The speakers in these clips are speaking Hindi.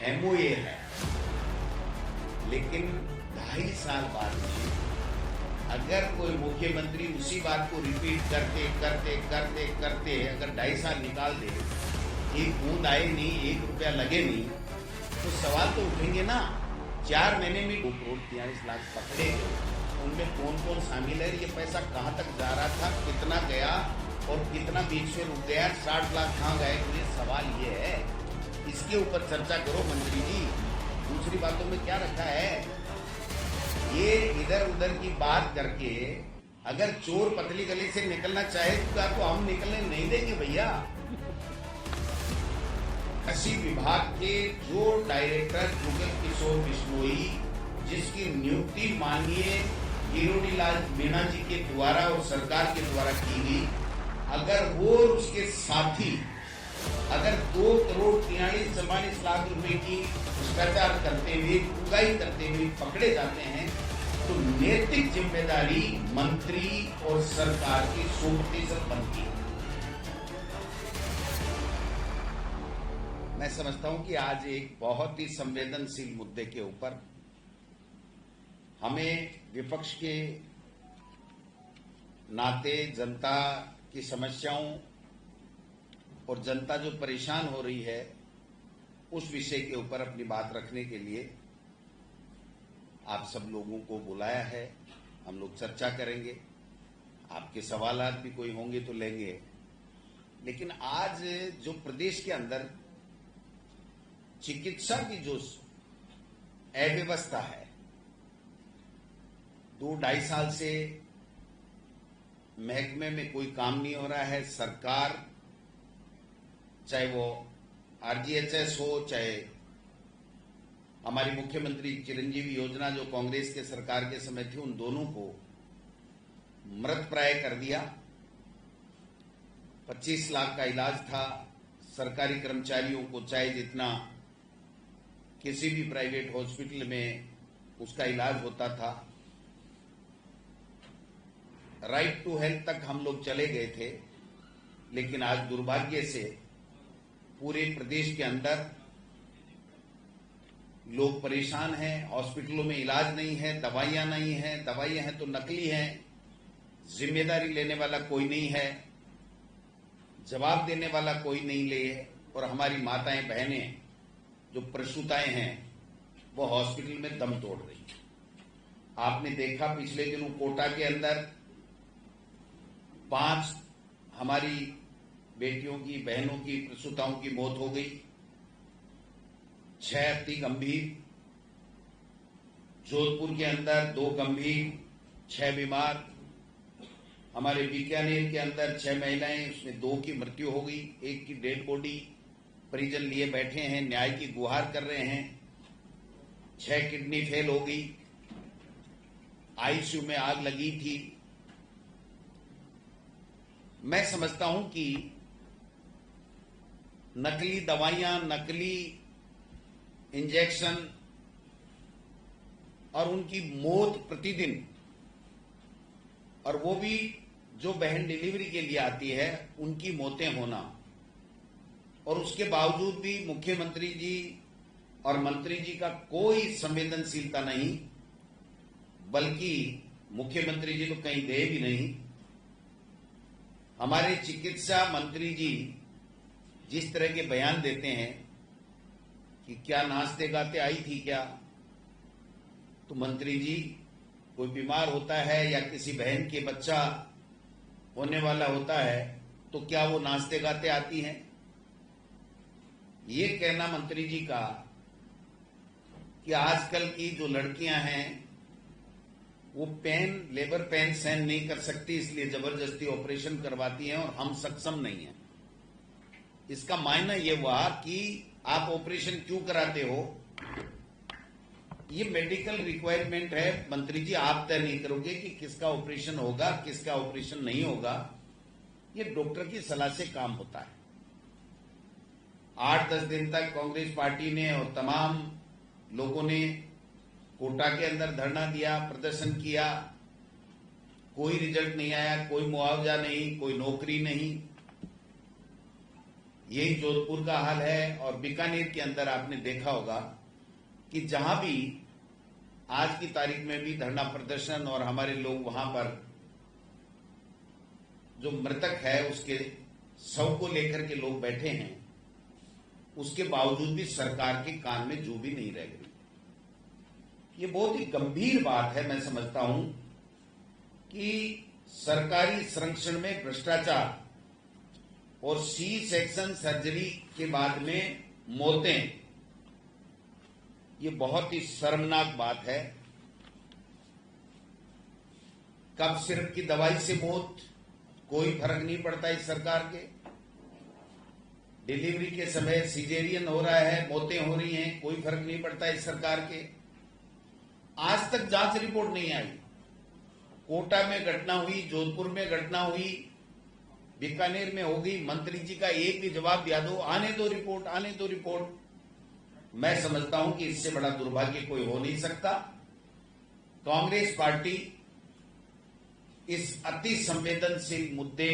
एमओए है, लेकिन 2.5 साल बाद में अगर कोई मुख्यमंत्री उसी बात को रिपीट करते करते करते करते अगर 2.5 साल निकाल दे, एक बूंद आए नहीं, 1 रुपया लगे नहीं, तो सवाल तो उठेंगे ना। 4 महीने में 2 करोड़ 43 लाख पकड़े गए, उनमें कौन कौन शामिल है, ये पैसा कहाँ तक जा रहा था, कितना गया और कितना बीच में रुक गया, 60 लाख कहाँ गए। मुझे सवाल ये है, इसके ऊपर चर्चा करो मंत्री जी। दूसरी बातों में क्या रखा है, ये इधर उधर की बात करके अगर चोर पतली गली से निकलना चाहे तो हम निकलने नहीं देंगे भैया। कृषि विभाग के जो डायरेक्टर जुगल किशोर बिश्नोई, जिसकी नियुक्ति माननीय किरोड़ी लाल मीणा जी के द्वारा और सरकार के द्वारा की गई, अगर वो और उसके साथी अगर 2 करोड़ 43-44 लाख रुपए की भ्रष्टाचार करते हुए, उगाई करते हुए पकड़े जाते हैं, तो नैतिक जिम्मेदारी मंत्री और सरकार की 100% बनती है। मैं समझता हूं कि आज एक बहुत ही संवेदनशील मुद्दे के ऊपर हमें विपक्ष के नाते जनता की समस्याओं और जनता जो परेशान हो रही है उस विषय के ऊपर अपनी बात रखने के लिए आप सब लोगों को बुलाया है। हम लोग चर्चा करेंगे, आपके सवालात भी कोई होंगे तो लेंगे। लेकिन आज जो प्रदेश के अंदर चिकित्सा की जो अव्यवस्था है, 2-2.5 साल से महकमे में कोई काम नहीं हो रहा है। सरकार, चाहे वो आरजीएचएस हो, चाहे हमारी मुख्यमंत्री चिरंजीवी योजना जो कांग्रेस के सरकार के समय थी, उन दोनों को मृतप्राय कर दिया। 25 लाख का इलाज था, सरकारी कर्मचारियों को चाहे जितना किसी भी प्राइवेट हॉस्पिटल में उसका इलाज होता था। राइट टू हेल्थ तक हम लोग चले गए थे, लेकिन आज दुर्भाग्य से पूरे प्रदेश के अंदर लोग परेशान हैं। हॉस्पिटलों में इलाज नहीं है, दवाइयां नहीं है, दवाइयां हैं तो नकली हैं, जिम्मेदारी लेने वाला कोई नहीं है, जवाब देने वाला कोई नहीं ले है। और हमारी माताएं बहनें जो प्रसूताएं हैं वो हॉस्पिटल में दम तोड़ रही हैं। आपने देखा पिछले दिनों कोटा के अंदर 5 हमारी बेटियों की, बहनों की, प्रसूताओं की मौत हो गई, 6 अति गंभीर। जोधपुर के अंदर 2 गंभीर, 6 बीमार। हमारे बीकानेर के अंदर 6 महिलाएं, उसमें 2 की मृत्यु हो गई, 1 की डेड बॉडी परिजन लिए बैठे हैं, न्याय की गुहार कर रहे हैं। 6 किडनी फेल हो गई, आईसीयू में आग लगी थी। मैं समझता हूं कि नकली दवाइयां, नकली इंजेक्शन और उनकी मौत प्रतिदिन, और वो भी जो बहन डिलीवरी के लिए आती है उनकी मौतें होना, और उसके बावजूद भी मुख्यमंत्री जी और मंत्री जी का कोई संवेदनशीलता नहीं, बल्कि मुख्यमंत्री जी तो कहीं गए भी नहीं। हमारे चिकित्सा मंत्री जी जिस तरह के बयान देते हैं कि क्या नाचते गाते आई थी क्या, तो मंत्री जी कोई बीमार होता है या किसी बहन के बच्चा होने वाला होता है तो क्या वो नाचते गाते आती हैं? ये कहना मंत्री जी का कि आजकल की जो लड़कियां हैं वो लेबर पेन सहन नहीं कर सकती, इसलिए जबरदस्ती ऑपरेशन करवाती हैं और हम सक्षम नहीं हैं। इसका मायना ये हुआ कि आप ऑपरेशन क्यों कराते हो? ये मेडिकल रिक्वायरमेंट है, मंत्री जी आप तय नहीं करोगे कि किसका ऑपरेशन होगा, किसका ऑपरेशन नहीं होगा। ये डॉक्टर की सलाह से काम होता है। 8-10 दिन तक कांग्रेस पार्टी ने और तमाम लोगों ने कोटा के अंदर धरना दिया, प्रदर्शन किया, कोई रिजल्ट नहीं आया, कोई मुआवजा नहीं, कोई नौकरी नहीं। यही जोधपुर का हाल है। और बीकानेर के अंदर आपने देखा होगा कि जहां भी आज की तारीख में भी धरना प्रदर्शन और हमारे लोग वहां पर जो मृतक है उसके शव को लेकर के लोग बैठे हैं, उसके बावजूद भी सरकार के कान में जू भी नहीं रह गई। ये बहुत ही गंभीर बात है। मैं समझता हूं कि सरकारी संरक्षण में भ्रष्टाचार और सी सेक्शन सर्जरी के बाद में मौतें, ये बहुत ही शर्मनाक बात है। कब सिर्फ की दवाई से मौत, कोई फर्क नहीं पड़ता इस सरकार के। डिलीवरी के समय सीजेरियन हो रहा है, मौतें हो रही हैं, कोई फर्क नहीं पड़ता इस सरकार के। आज तक जांच रिपोर्ट नहीं आई। कोटा में घटना हुई, जोधपुर में घटना हुई, बीकानेर में हो गई, मंत्री जी का एक भी जवाब दिया दो, आने दो रिपोर्ट, आने दो रिपोर्ट। मैं समझता हूं कि इससे बड़ा दुर्भाग्य कोई हो नहीं सकता। कांग्रेस पार्टी इस अति संवेदनशील मुद्दे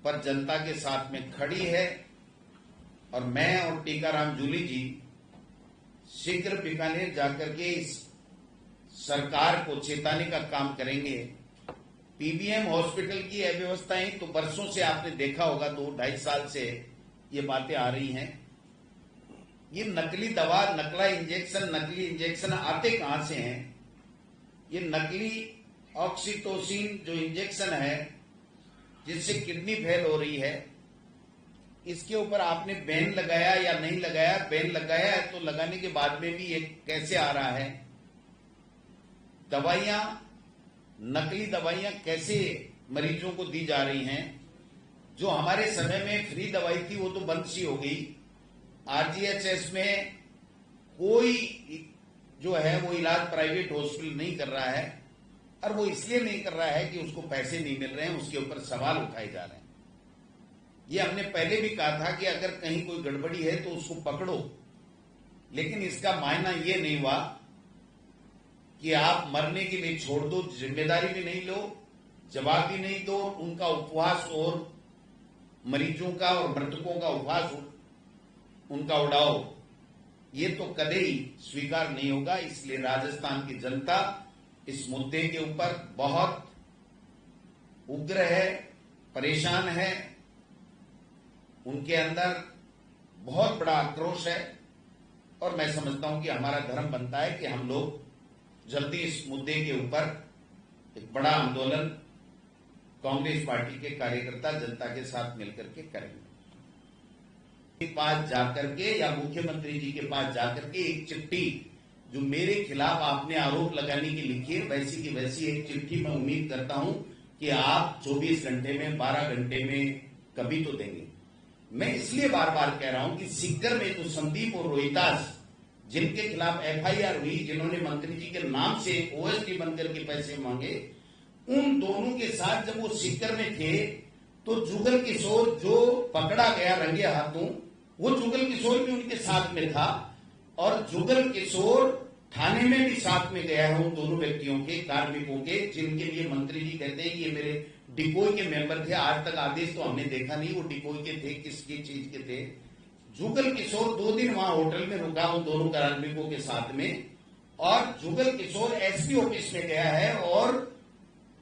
पर जनता के साथ में खड़ी है और मैं और टीकाराम जूली जी शीघ्र बीकानेर जाकर के इस सरकार को चेताने का काम करेंगे। पीबीएम हॉस्पिटल की अव्यवस्थाएं तो वर्षों से आपने देखा होगा, 2-2.5 साल से ये बातें आ रही हैं। ये नकली दवा, नकली इंजेक्शन आते कहां से हैं? ये नकली ऑक्सीटोसिन जो इंजेक्शन है जिससे किडनी फेल हो रही है, इसके ऊपर आपने बैन लगाया या नहीं लगाया? बैन लगाया है तो लगाने के बाद में भी ये कैसे आ रहा है? दवाइयां, नकली दवाइयां कैसे मरीजों को दी जा रही हैं? जो हमारे समय में फ्री दवाई थी वो तो बंद सी हो गई। आरजीएचएस में कोई जो है वो इलाज प्राइवेट हॉस्पिटल नहीं कर रहा है, और वो इसलिए नहीं कर रहा है कि उसको पैसे नहीं मिल रहे हैं, उसके ऊपर सवाल उठाए जा रहे हैं। ये हमने पहले भी कहा था कि अगर कहीं कोई गड़बड़ी है तो उसको पकड़ो, लेकिन इसका मायना ये नहीं हुआ कि आप मरने के लिए छोड़ दो, जिम्मेदारी भी नहीं लो, जवाब भी नहीं दो, उनका उपवास और मरीजों का और मृतकों का उपवास उनका उड़ाओ। ये तो कदे ही स्वीकार नहीं होगा। इसलिए राजस्थान की जनता इस मुद्दे के ऊपर बहुत उग्र है, परेशान है, उनके अंदर बहुत बड़ा आक्रोश है। और मैं समझता हूं कि हमारा धर्म बनता है कि हम लोग जल्दी इस मुद्दे के ऊपर एक बड़ा आंदोलन कांग्रेस पार्टी के कार्यकर्ता जनता के साथ मिलकर के करेंगे। के पास जाकर के या मुख्यमंत्री जी के पास जाकर के एक चिट्ठी जो मेरे खिलाफ आपने आरोप लगाने की लिखी है, वैसी की वैसी एक चिट्ठी मैं उम्मीद करता हूं कि आप 24 घंटे में, 12 घंटे में कभी तो देंगे। मैं इसलिए बार बार कह रहा हूं कि सीकर में तो संदीप और रोहितास जिनके खिलाफ एफआईआर हुई, जिन्होंने मंत्री जी के नाम से ओएसडी बनकर के पैसे मांगे, उन दोनों के साथ जब वो सीकर में थे तो जुगल किशोर जो पकड़ा गया रंगे हाथों, वो जुगल किशोर भी उनके साथ में था। और जुगल किशोर थाने में भी साथ में गया है उन दोनों व्यक्तियों के, कार्मिकों के, जिनके लिए मंत्री जी कहते हैं कि ये मेरे डिकोई के मेंबर थे। आज तक आदेश तो हमने देखा नहीं वो डिकोई के थे, किसकी चीज के थे। जुगल किशोर 2 दिन वहां होटल में रुका उन दोनों कार्मिकों के साथ में, और जुगल किशोर एसपी ऑफिस में गया है और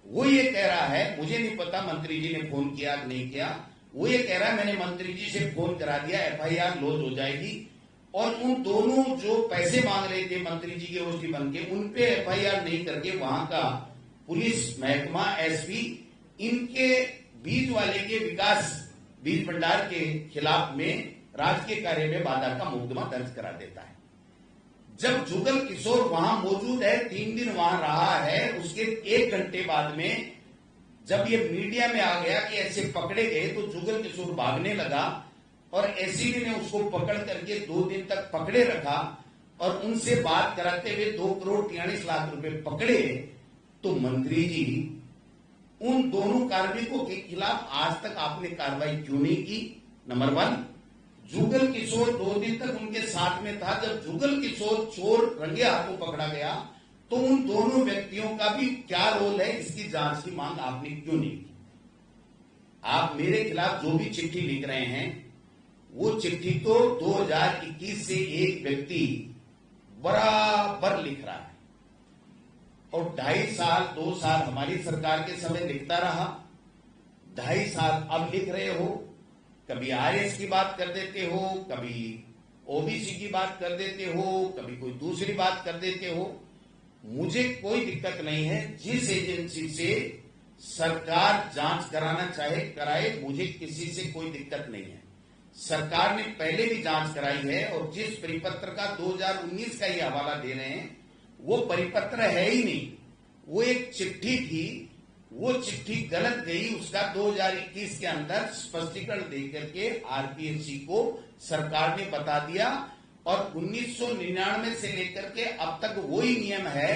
वो ये कह रहा है, मुझे नहीं पता मंत्री जी ने फोन किया कि नहीं किया, वो ये कह रहा है मैंने मंत्री जी से फोन करा दिया, एफआईआर लॉन्च हो जाएगी। और उन दोनों जो पैसे मांग रहे थे मंत्री जी के ओएसडी बन के, उन पे एफआईआर नहीं करके वहां का पुलिस महकमा, एसपी, इनके बीज वाले के विकास बीज भंडार के खिलाफ में राजकीय कार्य में बाधा का मुकदमा दर्ज करा देता है। जब जुगल किशोर वहां मौजूद है, 3 दिन वहां रहा है, उसके 1 घंटे बाद में जब ये मीडिया में आ गया कि ऐसे पकड़े गए, तो जुगल किशोर भागने लगा और एसीबी ने उसको पकड़ करके 2 दिन तक पकड़े रखा और उनसे बात कराते हुए 2 करोड़ 43 लाख रुपए पकड़े। तो मंत्री जी उन दोनों कार्मिकों के खिलाफ आज तक आपने कार्रवाई क्यों नहीं की? नंबर 1, जुगल किशोर 2 दिन तक उनके साथ में था। जब जुगल किशोर चोर रंगे हाथों पकड़ा गया तो उन दोनों व्यक्तियों का भी क्या रोल है, इसकी जांच की मांग आपने क्यों नहीं की? आप मेरे खिलाफ जो भी चिट्ठी लिख रहे हैं, वो चिट्ठी तो 2021 से एक व्यक्ति बराबर लिख रहा है और 2.5 साल 2 साल हमारी सरकार के समय लिखता रहा, 2.5 साल अब लिख रहे हो। कभी आरएस की बात कर देते हो, कभी ओबीसी की बात कर देते हो, कभी कोई दूसरी बात कर देते हो। मुझे कोई दिक्कत नहीं है, जिस एजेंसी से सरकार जांच कराना चाहे कराए, मुझे किसी से कोई दिक्कत नहीं है। सरकार ने पहले भी जांच कराई है और जिस परिपत्र का 2019 का ही हवाला दे रहे हैं वो परिपत्र है ही नहीं, वो एक चिट्ठी थी, वो चिट्ठी गलत गई। उसका 2021 के अंदर स्पष्टीकरण देकर के आरपीएससी को सरकार ने बता दिया और 1999 से लेकर के अब तक वही नियम है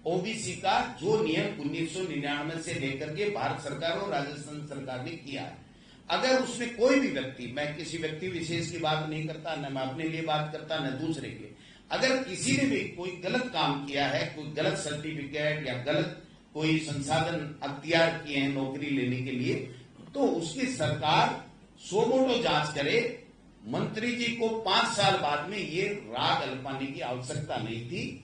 ओबीसी का, जो नियम 1999 से लेकर के भारत सरकार और राजस्थान सरकार ने किया है। अगर उसमें कोई भी व्यक्ति, मैं किसी व्यक्ति विशेष की बात नहीं करता, न मैं अपने लिए बात करता न दूसरे के, अगर किसी ने भी कोई गलत काम किया है, कोई गलत सर्टिफिकेट या गलत कोई संसाधन अख्तियार किए हैं नौकरी लेने के लिए, तो उसकी सरकार सोमोटो जांच करे। मंत्री जी को 5 साल बाद में ये राग अल्पाने की आवश्यकता नहीं थी।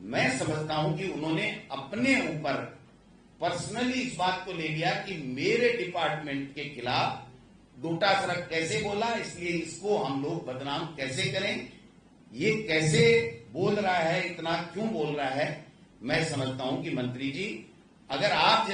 मैं समझता हूं कि उन्होंने अपने ऊपर पर्सनली इस बात को ले लिया कि मेरे डिपार्टमेंट के खिलाफ डोटासरा कैसे बोला, इसलिए इसको हम लोग बदनाम कैसे करें, ये कैसे बोल रहा है, इतना क्यों बोल रहा है। मैं समझता हूं कि मंत्री जी, अगर आप जैसे